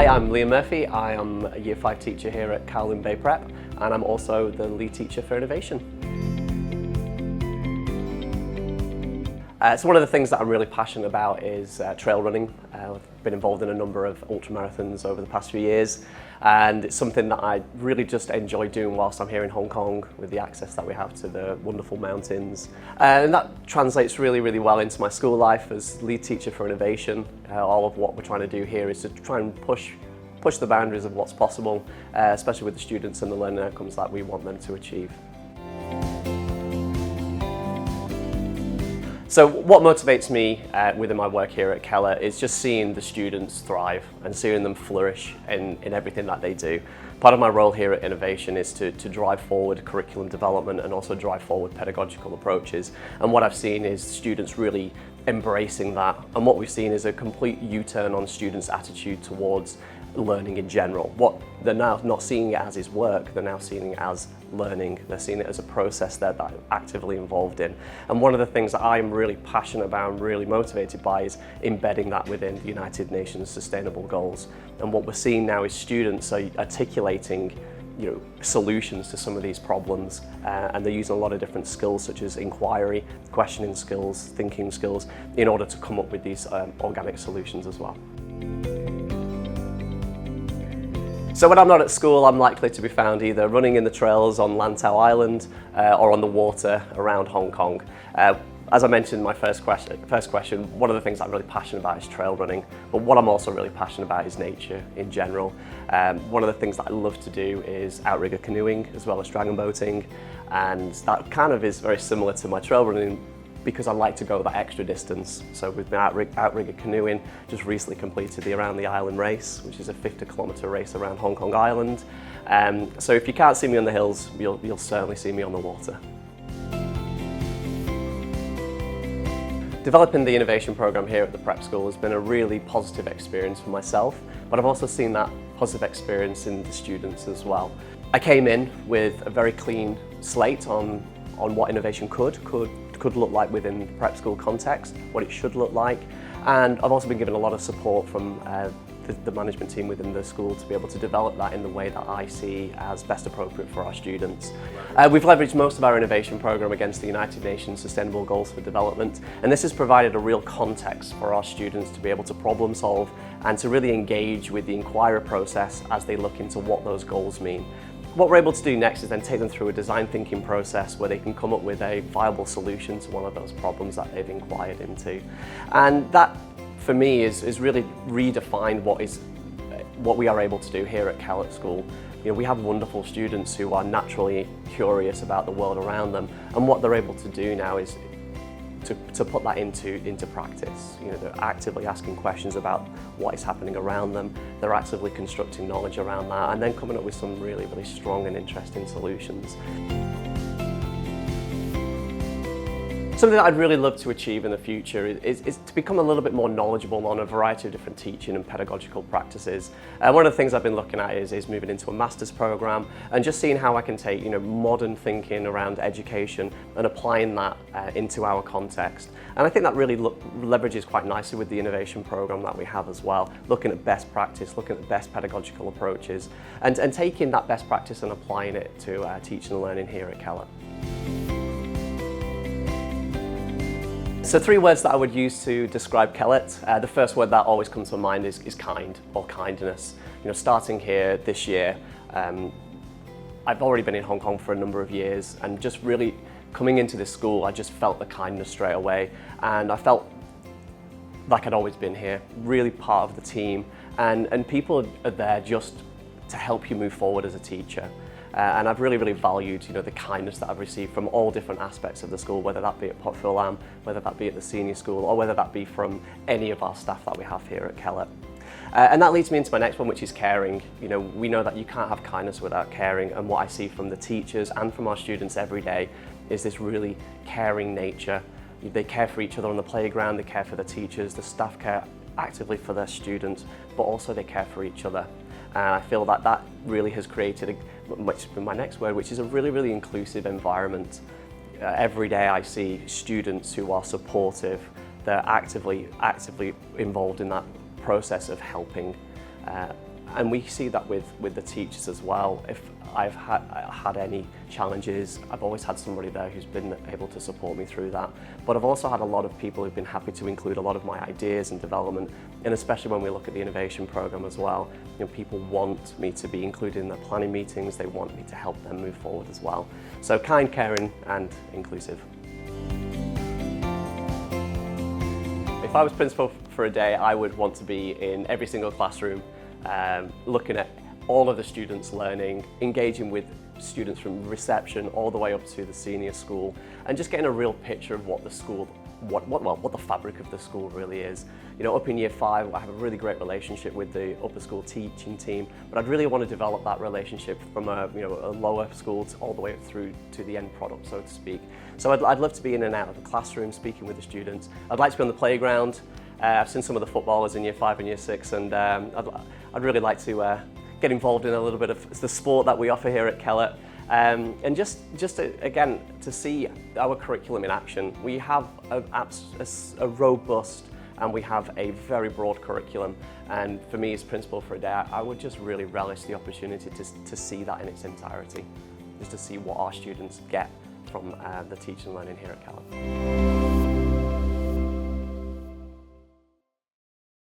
Hi, I'm Liam Murphy. I am a Year 5 teacher here at Cowling Bay Prep, and I'm also the lead teacher for innovation. So one of the things that I'm really passionate about is trail running. I've been involved in a number of ultramarathons over the past few years, and it's something that I really just enjoy doing whilst I'm here in Hong Kong with the access that we have to the wonderful mountains. And that translates really, really well into my school life as lead teacher for innovation. All of what we're trying to do here is to try and push the boundaries of what's possible, especially with the students and the learning outcomes that we want them to achieve. So what motivates me within my work here at Keller is just seeing the students thrive and seeing them flourish in everything that they do. Part of my role here at Innovation is to drive forward curriculum development and also drive forward pedagogical approaches. And what I've seen is students really embracing that. And what we've seen is a complete U-turn on students' attitude towards learning in general. What they're now not seeing it as is work, they're now seeing it as learning. They're seeing it as a process that they're actively involved in. And one of the things that I'm really passionate about and really motivated by is embedding that within the United Nations Sustainable Goals. And what we're seeing now is students are articulating solutions to some of these problems, and they're using a lot of different skills such as inquiry, questioning skills, thinking skills, in order to come up with these organic solutions as well. So when I'm not at school, I'm likely to be found either running in the trails on Lantau Island or on the water around Hong Kong. As I mentioned in my first question, one of the things I'm really passionate about is trail running, but what I'm also really passionate about is nature in general. One of the things that I love to do is outrigger canoeing as well as dragon boating, and that kind of is very similar to my trail running because I like to go that extra distance. So we've been outrigger canoeing, just recently completed the Around the Island race, which is a 50-kilometre race around Hong Kong Island. So if you can't see me on the hills, you'll certainly see me on the water. Developing the innovation program here at the prep school has been a really positive experience for myself, but I've also seen that positive experience in the students as well. I came in with a very clean slate on what innovation could look like within the prep school context, what it should look like, and I've also been given a lot of support from the management team within the school to be able to develop that in the way that I see as best appropriate for our students. We've leveraged most of our innovation program against the United Nations Sustainable Goals for Development, and this has provided a real context for our students to be able to problem solve and to really engage with the inquiry process as they look into what those goals mean. What we're able to do next is then take them through a design thinking process where they can come up with a viable solution to one of those problems that they've inquired into. And that, for me, is really redefined what we are able to do here at Keller School. We have wonderful students who are naturally curious about the world around them, and what they're able to do now is to put that into practice. They're actively asking questions about what is happening around them, they're actively constructing knowledge around that, and then coming up with some really, really strong and interesting solutions. Something that I'd really love to achieve in the future is to become a little bit more knowledgeable on a variety of different teaching and pedagogical practices. One of the things I've been looking at is moving into a master's program and just seeing how I can take modern thinking around education and applying that into our context. And I think that really leverages quite nicely with the innovation program that we have as well, looking at best practice, looking at best pedagogical approaches, and taking that best practice and applying it to teaching and learning here at Keller. So 3 words that I would use to describe Kellett. The first word that always comes to mind is kind, or kindness. Starting here this year, I've already been in Hong Kong for a number of years, and just really coming into this school, I just felt the kindness straight away, and I felt like I'd always been here, really part of the team, and people are there just to help you move forward as a teacher. And I've really, really valued the kindness that I've received from all different aspects of the school, whether that be at Port Phil Am, whether that be at the senior school, or whether that be from any of our staff that we have here at Keller. And that leads me into my next one, which is caring. We know that you can't have kindness without caring, and what I see from the teachers and from our students every day is this really caring nature. They care for each other on the playground, they care for the teachers, the staff care actively for their students, but also they care for each other. And I feel that really has created, my next word, which is a really, really inclusive environment. Every day I see students who are supportive, they're actively involved in that process of helping. And we see that with the teachers as well. If I've had any challenges, I've always had somebody there who's been able to support me through that. But I've also had a lot of people who've been happy to include a lot of my ideas and development, and especially when we look at the innovation program as well, people want me to be included in their planning meetings, they want me to help them move forward as well. So kind, caring and inclusive. If I was principal for a day, I would want to be in every single classroom, looking at all of the students learning, engaging with students from reception all the way up to the senior school, and just getting a real picture of what the school, what the fabric of the school really is. Up in Year 5, I have a really great relationship with the upper school teaching team, but I'd really want to develop that relationship from a lower school all the way up through to the end product, so to speak. So I'd love to be in and out of the classroom, speaking with the students. I'd like to be on the playground. I've seen some of the footballers in Year 5 and Year 6, and I'd really like to get involved in a little bit of the sport that we offer here at Kellett. And just again, to see our curriculum in action. We have a robust and we have a very broad curriculum. And for me as principal for a day, I would just really relish the opportunity to see that in its entirety, just to see what our students get from the teaching and learning here at Kellett.